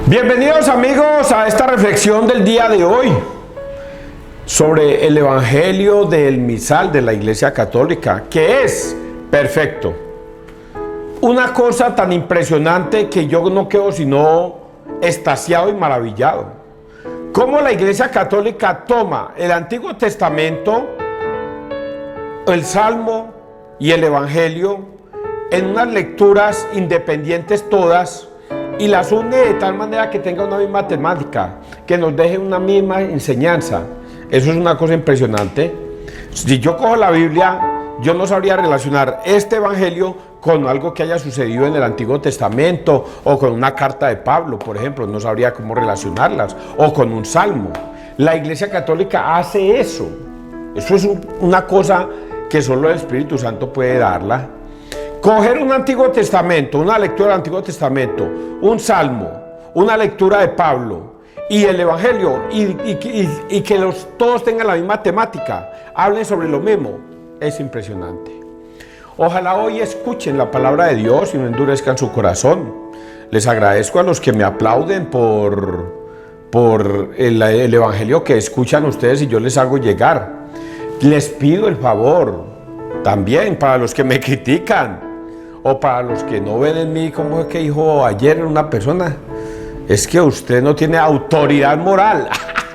Bienvenidos amigos a esta reflexión del día de hoy sobre el Evangelio del Misal de la Iglesia Católica, que es perfecto. Una cosa tan impresionante que yo no quedo sino extasiado y maravillado. Cómo la Iglesia Católica toma el Antiguo Testamento, el Salmo y el Evangelio en unas lecturas independientes todas, y las une de tal manera que tenga una misma temática, que nos deje una misma enseñanza. Eso es una cosa impresionante. Si yo cojo la Biblia, yo no sabría relacionar este evangelio con algo que haya sucedido en el Antiguo Testamento o con una carta de Pablo, por ejemplo. No sabría cómo relacionarlas, o con un salmo. La Iglesia Católica hace eso. Eso es una cosa que solo el Espíritu Santo puede darla. Coger un Antiguo Testamento, una lectura del Antiguo Testamento, un salmo, una lectura de Pablo y el Evangelio, y que todos tengan la misma temática, hablen sobre lo mismo, es impresionante. Ojalá hoy escuchen la palabra de Dios y no endurezcan su corazón. Les agradezco a los que me aplauden por el Evangelio que escuchan ustedes y yo les hago llegar. Les pido el favor también para los que me critican, o para los que no ven en mí, como es que dijo ayer una persona, es que usted no tiene autoridad moral.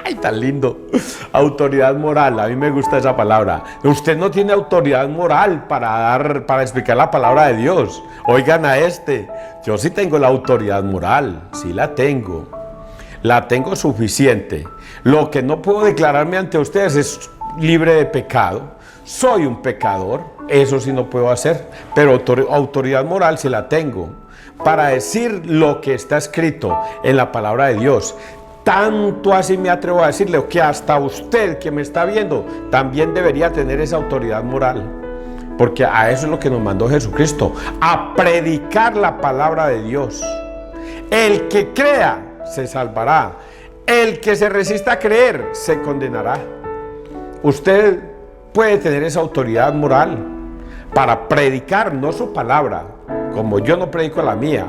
¡Ay, tan lindo! Autoridad moral, a mí me gusta esa palabra. Usted no tiene autoridad moral para explicar la palabra de Dios. Oigan a yo sí tengo la autoridad moral, sí la tengo suficiente. Lo que no puedo declararme ante ustedes es libre de pecado. Soy un pecador, eso sí no puedo hacer, pero autoridad moral sí la tengo para decir lo que está escrito en la palabra de Dios. Tanto así me atrevo a decirle que hasta usted que me está viendo también debería tener esa autoridad moral, porque a eso es lo que nos mandó Jesucristo, a predicar la palabra de Dios. El que crea se salvará, el que se resista a creer se condenará. Usted puede tener esa autoridad moral para predicar, no su palabra, como yo no predico la mía.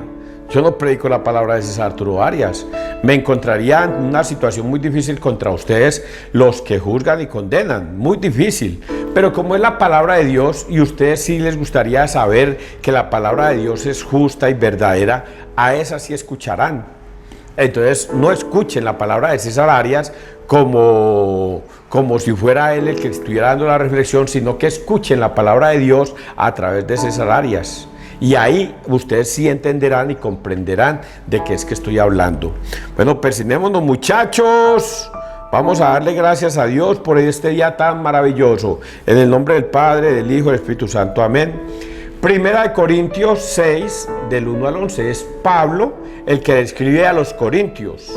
Yo no predico la palabra de César Arturo Arias. Me encontraría en una situación muy difícil contra ustedes, los que juzgan y condenan, muy difícil. Pero como es la palabra de Dios y ustedes sí les gustaría saber que la palabra de Dios es justa y verdadera, a esa sí escucharán. Entonces no escuchen la palabra de César Arias como si fuera él el que estuviera dando la reflexión, sino que escuchen la palabra de Dios a través de César Arias. Y ahí ustedes sí entenderán y comprenderán de qué es que estoy hablando. Bueno, persignémonos, muchachos. Vamos a darle gracias a Dios por este día tan maravilloso. En el nombre del Padre, del Hijo y del Espíritu Santo. Amén. Primera de Corintios 6, del 1 al 11. Es Pablo el que describe a los Corintios.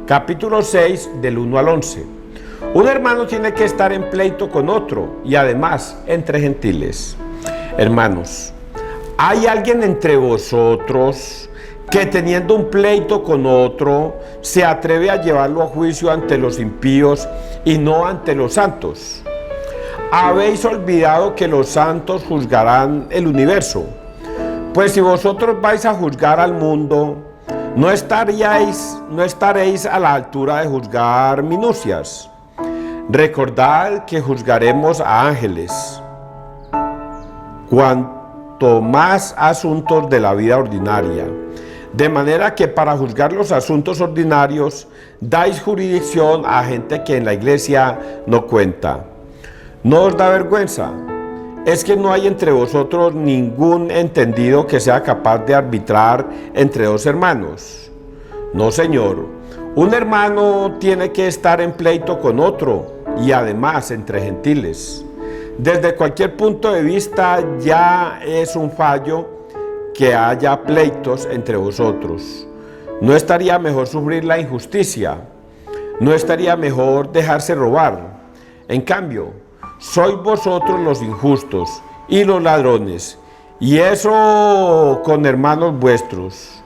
Capítulo 6, del 1 al 11. Un hermano tiene que estar en pleito con otro, y además entre gentiles. Hermanos, ¿hay alguien entre vosotros que teniendo un pleito con otro se atreve a llevarlo a juicio ante los impíos y no ante los santos? ¿Habéis olvidado que los santos juzgarán el universo? Pues si vosotros vais a juzgar al mundo, ¿no estaréis a la altura de juzgar minucias? Recordad que juzgaremos a ángeles, cuanto más asuntos de la vida ordinaria. De manera que para juzgar los asuntos ordinarios, dais jurisdicción a gente que en la iglesia no cuenta. ¿No os da vergüenza? ¿Es que no hay entre vosotros ningún entendido que sea capaz de arbitrar entre dos hermanos? No, Señor. Un hermano tiene que estar en pleito con otro, y además entre gentiles. Desde cualquier punto de vista ya es un fallo que haya pleitos entre vosotros. ¿No estaría mejor sufrir la injusticia? ¿No estaría mejor dejarse robar? En cambio, sois vosotros los injustos y los ladrones, y eso con hermanos vuestros.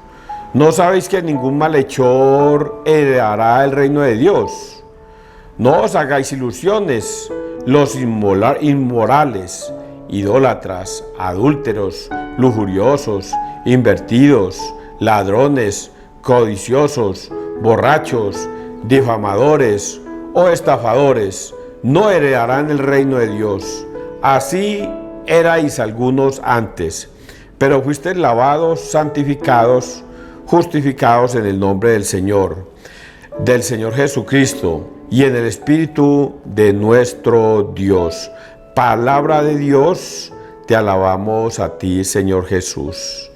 ¿No sabéis que ningún malhechor heredará el reino de Dios? No os hagáis ilusiones, los inmorales, idólatras, adúlteros, lujuriosos, invertidos, ladrones, codiciosos, borrachos, difamadores o estafadores no heredarán el reino de Dios. Así erais algunos antes, pero fuisteis lavados, santificados, justificados en el nombre del Señor Jesucristo y en el Espíritu de nuestro Dios. Palabra de Dios, te alabamos a ti, Señor Jesús.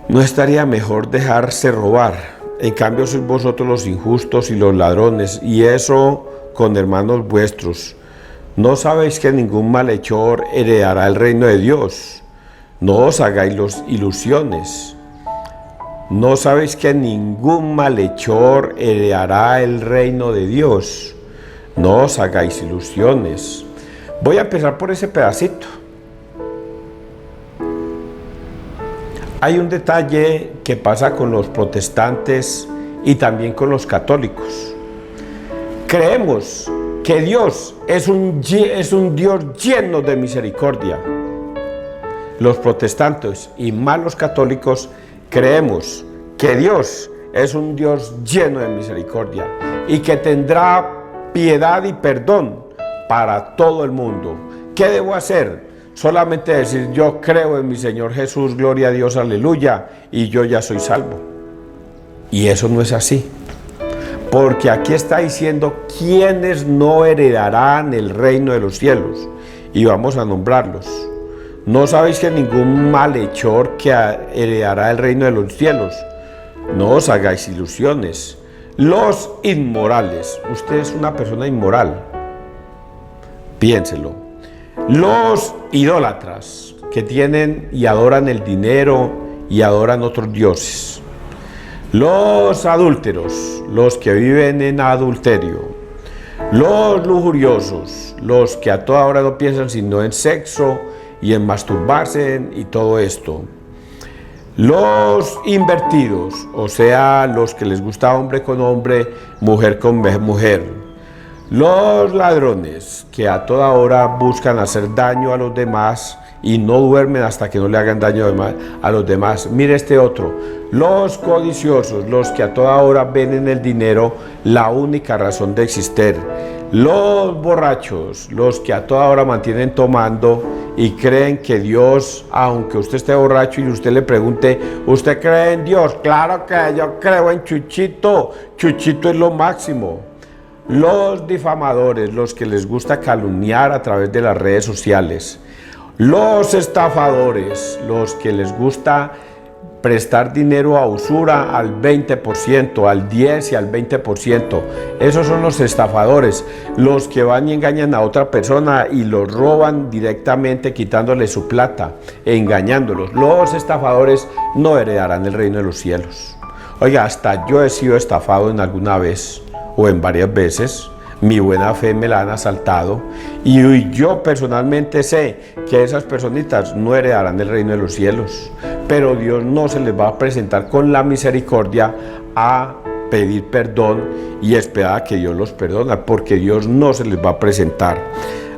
¿No estaría mejor dejarse robar? En cambio sois vosotros los injustos y los ladrones, y eso con hermanos vuestros. ¿No sabéis que ningún malhechor heredará el reino de Dios? No os hagáis ilusiones. ¿No sabéis que ningún malhechor heredará el reino de Dios? No os hagáis ilusiones. Voy a empezar por ese pedacito. Hay un detalle que pasa con los protestantes y también con los católicos. Creemos que Dios es un Dios lleno de misericordia. Los protestantes y más los católicos creemos que Dios es un Dios lleno de misericordia y que tendrá piedad y perdón para todo el mundo. ¿Qué debo hacer? Solamente decir: yo creo en mi Señor Jesús, gloria a Dios, aleluya, y yo ya soy salvo. Y eso no es así. Porque aquí está diciendo quiénes no heredarán el reino de los cielos. Y vamos a nombrarlos. ¿No sabéis que ningún malhechor que heredará el reino de los cielos? No os hagáis ilusiones. Los inmorales. Usted es una persona inmoral. Piénselo. Los idólatras, que tienen y adoran el dinero y adoran otros dioses. Los adúlteros, los que viven en adulterio. Los lujuriosos, los que a toda hora no piensan sino en sexo y en masturbarse y todo esto. Los invertidos, o sea, los que les gusta hombre con hombre, mujer con mujer. Los ladrones, que a toda hora buscan hacer daño a los demás y no duermen hasta que no le hagan daño a los demás. Mire este otro. Los codiciosos, los que a toda hora ven en el dinero la única razón de existir. Los borrachos, los que a toda hora mantienen tomando y creen que Dios, aunque usted esté borracho y usted le pregunte: ¿usted cree en Dios? Claro que yo creo en Chuchito. Chuchito es lo máximo. Los difamadores, los que les gusta calumniar a través de las redes sociales. Los estafadores, los que les gusta prestar dinero a usura al 20%, al 10% y al 20%. Esos son los estafadores, los que van y engañan a otra persona y los roban directamente quitándole su plata, engañándolos. Los estafadores no heredarán el reino de los cielos. Oiga, hasta yo he sido estafado en alguna vez o en varias veces. Mi buena fe me la han asaltado y yo personalmente sé que esas personitas no heredarán el reino de los cielos, pero Dios no se les va a presentar con la misericordia a pedir perdón y esperar a que Dios los perdona, porque Dios no se les va a presentar.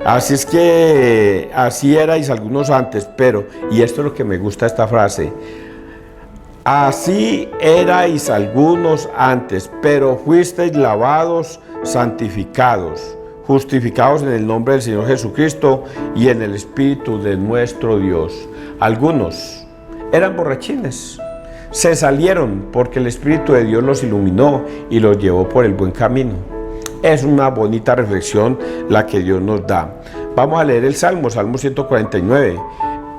Así es que así erais algunos antes, pero, y esto es lo que me gusta esta frase: así erais algunos antes, pero fuisteis lavados, santificados, justificados en el nombre del Señor Jesucristo y en el Espíritu de nuestro Dios. Algunos eran borrachines, se salieron porque el Espíritu de Dios los iluminó y los llevó por el buen camino. Es una bonita reflexión la que Dios nos da. Vamos a leer el Salmo 149.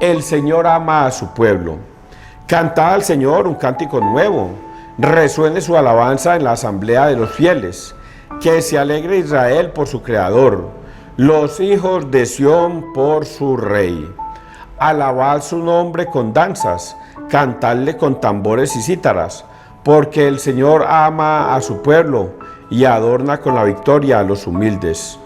El Señor ama a su pueblo. Cantad al Señor un cántico nuevo, resuene su alabanza en la asamblea de los fieles. Que se alegre Israel por su Creador, los hijos de Sión por su Rey. Alabad su nombre con danzas, cantadle con tambores y cítaras, porque el Señor ama a su pueblo y adorna con la victoria a los humildes.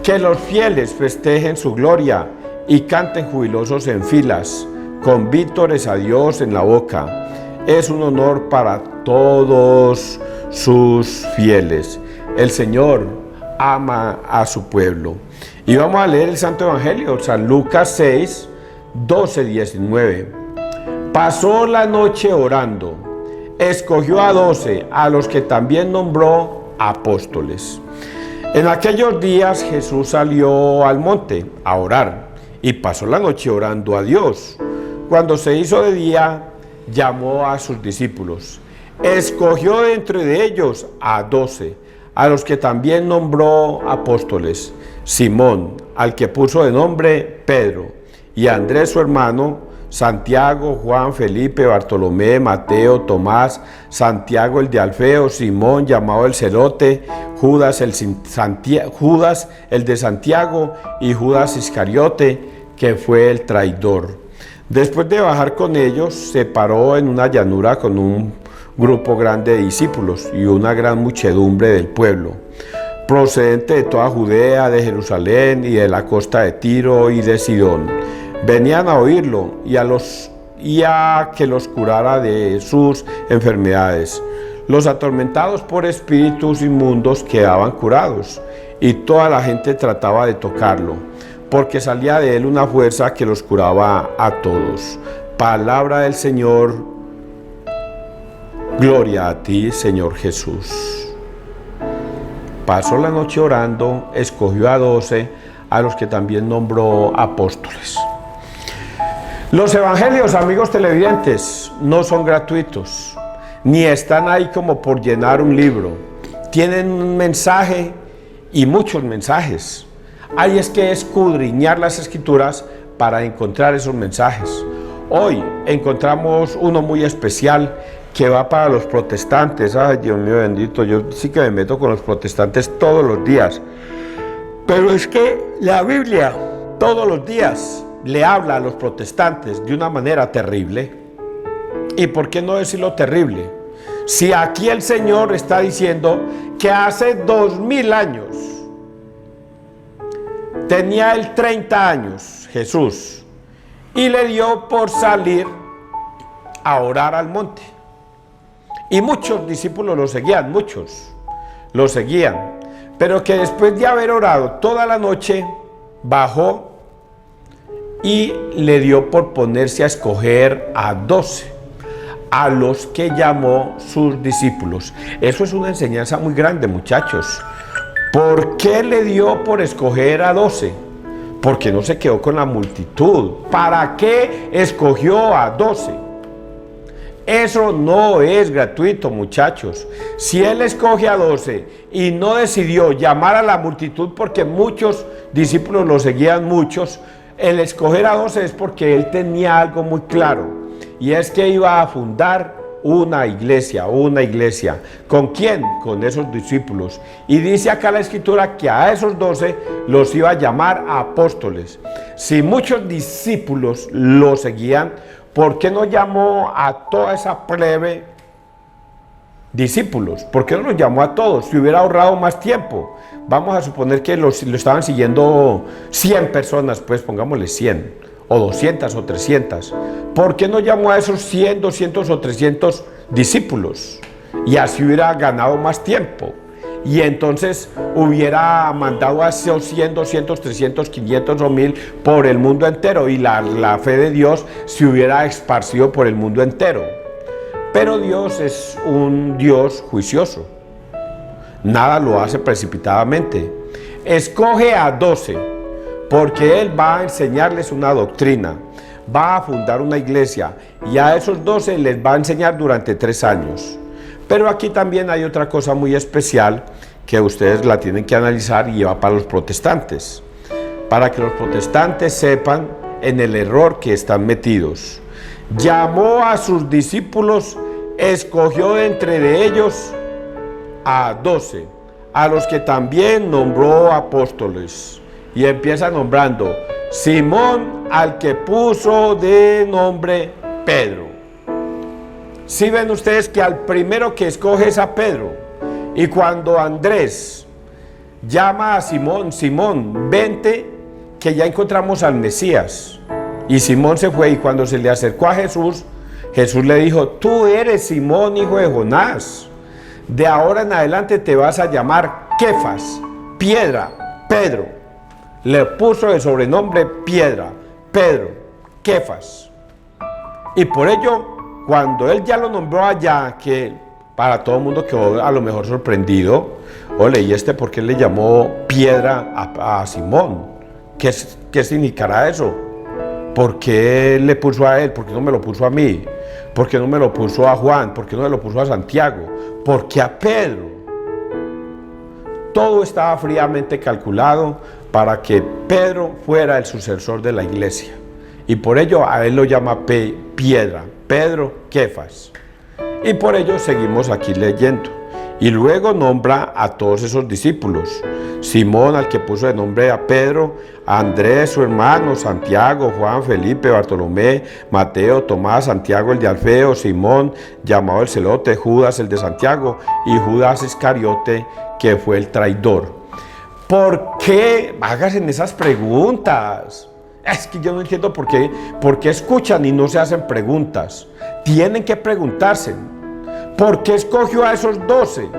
Que los fieles festejen su gloria y canten jubilosos en filas, con vítores a Dios en la boca. Es un honor para todos sus fieles. El Señor ama a su pueblo. Y vamos a leer el Santo Evangelio, San Lucas 6, 12, 19. pasó la noche orando. Escogió a 12, a los que también nombró apóstoles. En aquellos días Jesús salió al monte a orar y pasó la noche orando a Dios. Cuando se hizo de día, llamó a sus discípulos. Escogió de entre de ellos a 12, a los que también nombró apóstoles: Simón, al que puso de nombre Pedro, y a Andrés su hermano, Santiago, Juan, Felipe, Bartolomé, Mateo, Tomás, Santiago el de Alfeo, Simón llamado el Celote, Judas el de Santiago y Judas Iscariote, que fue el traidor. Después de bajar con ellos, se paró en una llanura con un grupo grande de discípulos y una gran muchedumbre del pueblo, procedente de toda Judea, de Jerusalén y de la costa de Tiro y de Sidón. Venían a oírlo y a que los curara de sus enfermedades. Los atormentados por espíritus inmundos quedaban curados, y toda la gente trataba de tocarlo, porque salía de él una fuerza que los curaba a todos. Palabra del Señor. Gloria a ti, Señor Jesús. Pasó la noche orando, escogió a 12, a los que también nombró apóstoles. Los evangelios, amigos televidentes, no son gratuitos, ni están ahí como por llenar un libro. Tienen un mensaje y muchos mensajes. Hay es que escudriñar las escrituras para encontrar esos mensajes. Hoy encontramos uno muy especial que va para los protestantes. Ay, Dios mío bendito, yo sí que me meto con los protestantes todos los días. Pero es que la Biblia todos los días le habla a los protestantes de una manera terrible. ¿Y por qué no decirlo terrible? Si aquí el Señor está diciendo que hace 2000 años, tenía él 30 años, Jesús, y le dio por salir a orar al monte. Y muchos discípulos lo seguían, muchos lo seguían, pero que después de haber orado toda la noche, bajó y le dio por ponerse a escoger a 12, a los que llamó sus discípulos. Eso es una enseñanza muy grande, muchachos. ¿Por qué le dio por escoger a 12? Porque no se quedó con la multitud. ¿Para qué escogió a 12? Eso no es gratuito, muchachos. Si él escoge a 12 y no decidió llamar a la multitud porque muchos discípulos lo seguían, muchos, el escoger a 12 es porque él tenía algo muy claro, y es que iba a fundar una iglesia. ¿Con quién? Con esos discípulos. Y dice acá la escritura que a esos 12 los iba a llamar apóstoles. Si muchos discípulos lo seguían, ¿por qué no llamó a toda esa plebe discípulos? ¿Por qué no los llamó a todos? Si hubiera ahorrado más tiempo. Vamos a suponer que lo estaban siguiendo 100 personas, pues pongámosle 100, o 200 o 300. ¿Por qué no llamó a esos 100, 200 o 300 discípulos? Y así hubiera ganado más tiempo. Y entonces hubiera mandado a esos 100, 200, 300, 500 o 1000 por el mundo entero, y la fe de Dios se hubiera esparcido por el mundo entero. Pero Dios es un Dios juicioso. Nada lo hace precipitadamente. Escoge a 12 porque Él va a enseñarles una doctrina, va a fundar una iglesia, y a esos 12 les va a enseñar durante 3 años. Pero aquí también hay otra cosa muy especial que ustedes la tienen que analizar, y va para los protestantes, para que los protestantes sepan en el error que están metidos. Llamó a sus discípulos, escogió de entre de ellos a 12, a los que también nombró apóstoles. Y empieza nombrando: Simón, al que puso de nombre Pedro. Si ven ustedes que al primero que escoge es a Pedro. Y cuando Andrés llama a Simón: Simón, vente, que ya encontramos al Mesías. Y Simón se fue, y cuando se le acercó a Jesús, Jesús le dijo: tú eres Simón, hijo de Jonás. De ahora en adelante te vas a llamar Kefas, piedra, Pedro. Le puso de sobrenombre piedra, Pedro, Kefas. Y por ello, cuando él ya lo nombró allá, que para todo el mundo quedó a lo mejor sorprendido, ole, ¿y por qué le llamó piedra a Simón? ¿Qué significará eso? ¿Por qué le puso a él? ¿Por qué no me lo puso a mí? ¿Por qué no me lo puso a Juan? ¿Por qué no me lo puso a Santiago? ¿Por qué a Pedro? Todo estaba fríamente calculado para que Pedro fuera el sucesor de la iglesia. Y por ello a él lo llama piedra, Pedro Kefas. Y por ello seguimos aquí leyendo. Y luego nombra a todos esos discípulos. Simón, al que puso de nombre a Pedro, a Andrés, su hermano, Santiago, Juan, Felipe, Bartolomé, Mateo, Tomás, Santiago, el de Alfeo, Simón, llamado el Celote, Judas, el de Santiago, y Judas Iscariote, que fue el traidor. ¿Por qué hagan esas preguntas? Es que yo no entiendo por qué escuchan y no se hacen preguntas. Tienen que preguntarse. ¿Por qué escogió a esos 12?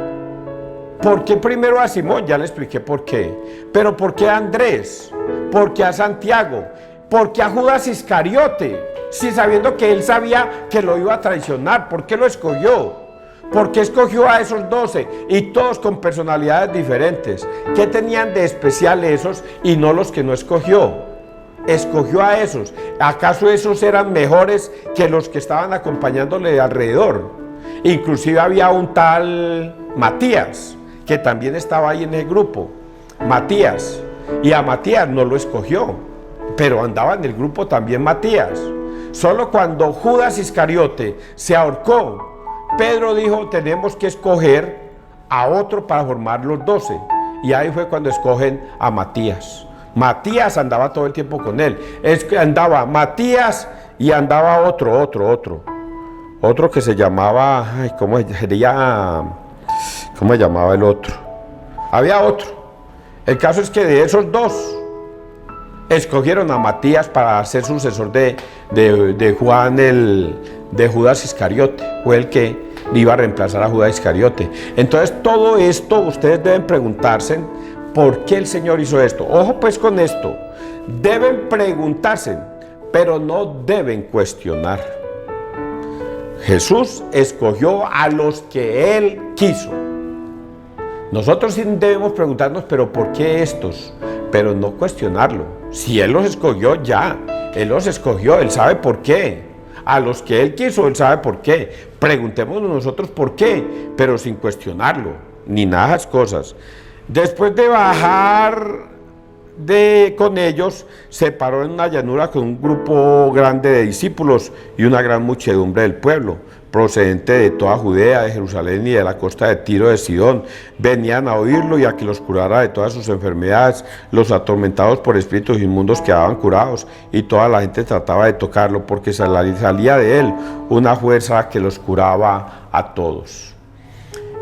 ¿Por qué primero a Simón? Ya le expliqué por qué. Pero ¿por qué a Andrés? ¿Por qué a Santiago? ¿Por qué a Judas Iscariote? Si sabiendo que él sabía que lo iba a traicionar, ¿por qué lo escogió? ¿Por qué escogió a esos 12? Y todos con personalidades diferentes. ¿Qué tenían de especial esos y no los que no escogió? Escogió a esos. ¿Acaso esos eran mejores que los que estaban acompañándole alrededor? Inclusive había un tal Matías, que también estaba ahí en el grupo. Matías. Y a Matías no lo escogió, pero andaba en el grupo también Matías. Solo cuando Judas Iscariote se ahorcó, Pedro dijo, tenemos que escoger a otro para formar los 12. Y ahí fue cuando escogen a Matías. Matías andaba todo el tiempo con él. Andaba Matías y andaba otro que se llamaba, ¿cómo se llamaba el otro? Había otro. El caso es que de esos 2 escogieron a Matías para ser sucesor de Juan, de Judas Iscariote. Fue el que iba a reemplazar a Judas Iscariote. Entonces todo esto ustedes deben preguntarse por qué el Señor hizo esto. Ojo pues con esto. Deben preguntarse, pero no deben cuestionar. Jesús escogió a los que Él quiso. Nosotros sí debemos preguntarnos, pero ¿por qué estos? Pero no cuestionarlo. Si Él los escogió, ya. Él los escogió, Él sabe por qué. A los que Él quiso, Él sabe por qué. Preguntémonos nosotros por qué, pero sin cuestionarlo, ni nada de esas cosas. Después de bajar con ellos, se paró en una llanura con un grupo grande de discípulos y una gran muchedumbre del pueblo, procedente de toda Judea, de Jerusalén y de la costa de Tiro de Sidón. Venían a oírlo y a que los curara de todas sus enfermedades. Los atormentados por espíritus inmundos quedaban curados, y toda la gente trataba de tocarlo, porque salía de él una fuerza que los curaba a todos.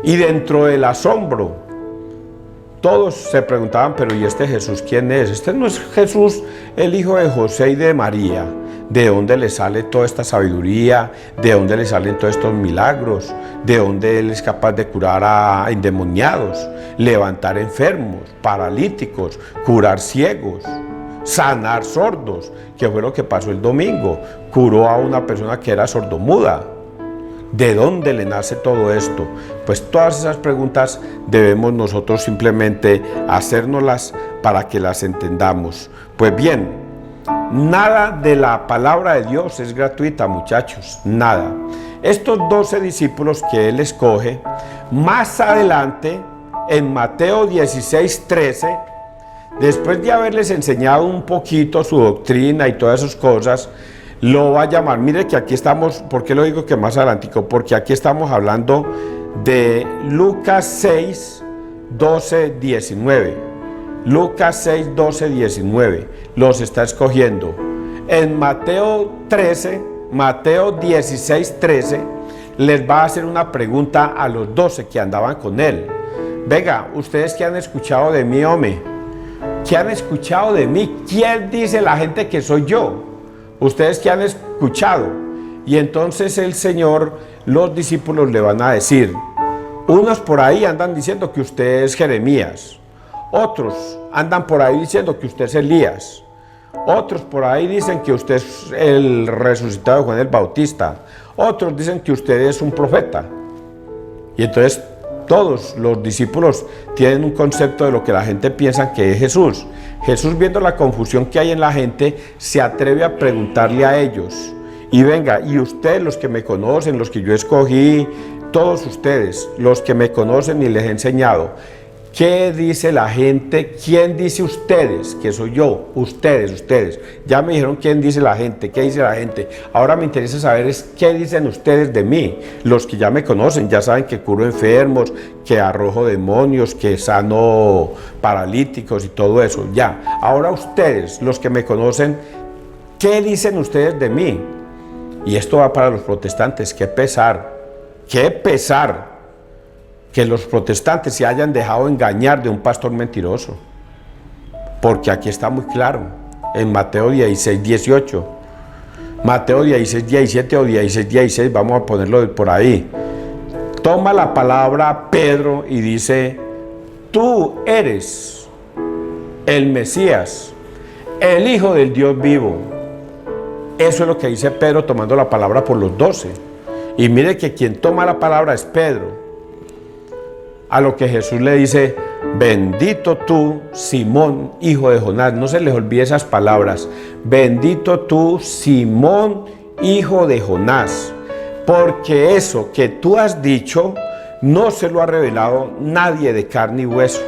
Y dentro del asombro, todos se preguntaban, pero ¿y este Jesús quién es? Este no es Jesús, el hijo de José y de María. ¿De dónde le sale toda esta sabiduría? ¿De dónde le salen todos estos milagros? ¿De dónde él es capaz de curar a endemoniados, levantar enfermos, paralíticos, curar ciegos, sanar sordos? Que fue lo que pasó el domingo. Curó a una persona que era sordomuda. ¿De dónde le nace todo esto? Pues todas esas preguntas debemos nosotros simplemente hacérnoslas para que las entendamos. Pues bien, nada de la palabra de Dios es gratuita, muchachos, nada. Estos 12 discípulos que Él escoge, más adelante, en Mateo 16:13, después de haberles enseñado un poquito su doctrina y todas esas cosas, lo va a llamar. Mire que aquí estamos, ¿por qué lo digo que más adelantico? Porque aquí estamos hablando de Lucas 6, 12, 19. Lucas 6, 12, 19. Los está escogiendo. En Mateo 16, 13, les va a hacer una pregunta a los 12 que andaban con él. Venga, ustedes que han escuchado de mí, hombre, ¿qué han escuchado de mí? ¿Quién dice la gente que soy yo? Ustedes que han escuchado. Y entonces el Señor, los discípulos le van a decir, unos por ahí andan diciendo que usted es Jeremías, otros andan por ahí diciendo que usted es Elías, Otros por ahí dicen que usted es el resucitado de Juan el Bautista. Otros dicen que usted es un profeta. Y entonces todos los discípulos tienen un concepto de lo que la gente piensa que es Jesús. Jesús, viendo la confusión que hay en la gente, se atreve a preguntarle a ellos. Y venga, y ustedes, los que me conocen, los que yo escogí, todos ustedes, los que me conocen y les he enseñado, ¿qué dice la gente? ¿Quién dice ustedes? Que soy yo, ustedes. Ya me dijeron quién dice la gente, qué dice la gente. Ahora me interesa saber es qué dicen ustedes de mí. Los que ya me conocen, ya saben que curo enfermos, que arrojo demonios, que sano paralíticos y todo eso. Ya, ahora ustedes, los que me conocen, ¿qué dicen ustedes de mí? Y esto va para los protestantes. Qué pesar que los protestantes se hayan dejado engañar de un pastor mentiroso, porque aquí está muy claro, en Mateo 16, 18, Mateo 16, 17 o 16, 16, vamos a ponerlo por ahí. Toma la palabra Pedro y dice: tú eres el Mesías, el Hijo del Dios vivo. Eso es lo que dice Pedro, tomando la palabra por los 12. Y mire que quien toma la palabra es Pedro. A lo que Jesús le dice: bendito tú, Simón, hijo de Jonás. No se les olvide esas palabras. Bendito tú, Simón, hijo de Jonás. Porque eso que tú has dicho no se lo ha revelado nadie de carne y hueso.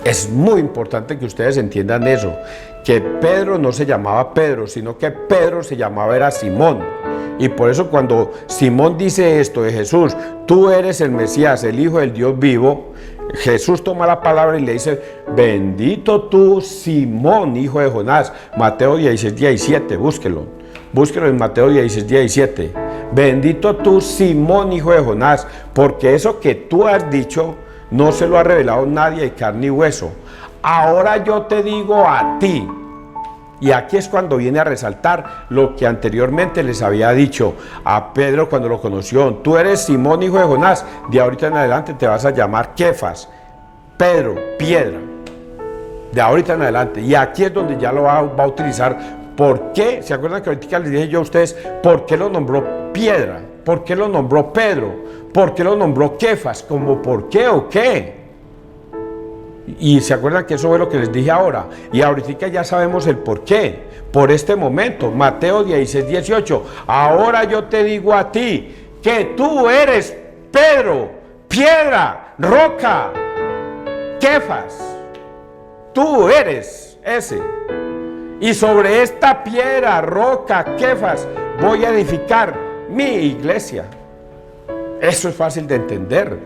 Es muy importante que ustedes entiendan eso. Que Pedro no se llamaba Pedro, sino que Pedro se llamaba era Simón. Y por eso cuando Simón dice esto de Jesús: tú eres el Mesías, el Hijo del Dios vivo, Jesús toma la palabra y le dice: bendito tú, Simón, hijo de Jonás. Mateo 16, 17, búsquelo en Mateo 16, 17. Bendito tú, Simón, hijo de Jonás, porque eso que tú has dicho no se lo ha revelado nadie de carne y hueso. Ahora yo te digo a ti. Y aquí es cuando viene a resaltar lo que anteriormente les había dicho a Pedro cuando lo conoció. Tú eres Simón, hijo de Jonás. De ahorita en adelante te vas a llamar Kefas. Pedro, piedra. De ahorita en adelante. Y aquí es donde ya lo va a utilizar. ¿Por qué? ¿Se acuerdan que ahorita les dije yo a ustedes por qué lo nombró piedra? ¿Por qué lo nombró Pedro? ¿Por qué lo nombró Kefas? ¿Cómo por qué o qué? Y se acuerdan que eso fue lo que les dije ahora. Y ahorita ya sabemos el por qué. Por este momento, Mateo 16, 18. Ahora yo te digo a ti que tú eres Pedro, piedra, roca, Kefas. Tú eres ese. Y sobre esta piedra, roca, Kefas, voy a edificar mi iglesia. Eso es fácil de entender.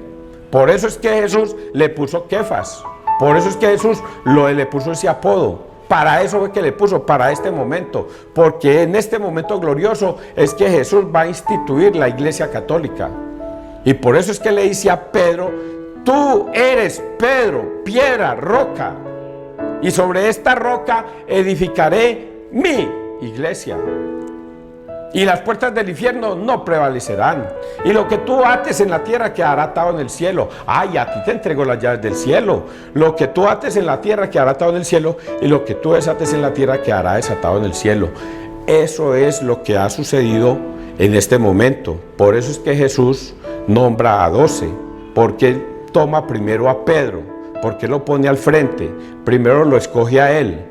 Por eso es que Jesús le puso Kefas. Por eso es que Jesús le puso ese apodo. Para eso fue que le puso, para este momento. Porque en este momento glorioso es que Jesús va a instituir la iglesia católica. Y por eso es que le dice a Pedro: tú eres Pedro, piedra, roca. Y sobre esta roca edificaré mi iglesia. Y las puertas del infierno no prevalecerán. Y lo que tú ates en la tierra quedará atado en el cielo. Ay, a ti te entregó las llaves del cielo. Lo que tú ates en la tierra quedará atado en el cielo. Y lo que tú desates en la tierra quedará desatado en el cielo. Eso es lo que ha sucedido en este momento. Por eso es que Jesús nombra a 12. Porque Él toma primero a Pedro. Porque lo pone al frente. Primero lo escoge a él.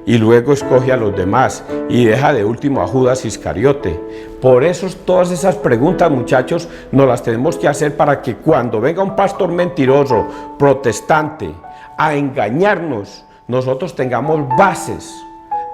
Y luego escoge a los demás y deja de último a Judas Iscariote. Por eso todas esas preguntas, muchachos, nos las tenemos que hacer para que cuando venga un pastor mentiroso, protestante, a engañarnos, nosotros tengamos bases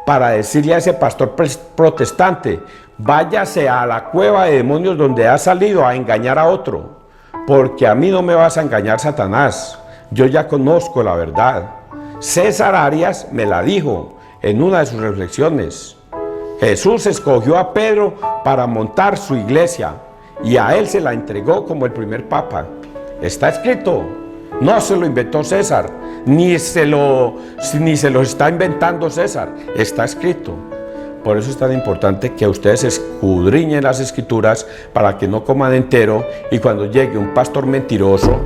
para decirle a ese pastor protestante: váyase a la cueva de demonios donde ha salido a engañar a otro, porque a mí no me vas a engañar, Satanás. Yo ya conozco la verdad. César Arias me la dijo en una de sus reflexiones. Jesús escogió a Pedro para montar su iglesia y a él se la entregó como el primer papa. Está escrito. No se lo inventó César, ni se lo está inventando César. Está escrito. Por eso es tan importante que ustedes escudriñen las escrituras para que no coman entero y cuando llegue un pastor mentiroso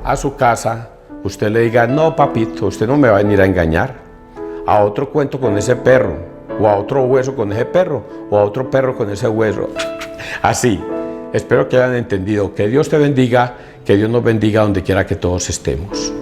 a su casa, usted le diga: no, papito, usted no me va a venir a engañar. a otro cuento con ese perro, o a otro hueso con ese perro, o a otro perro con ese hueso. Así, espero que hayan entendido. Que Dios te bendiga, que Dios nos bendiga donde quiera que todos estemos.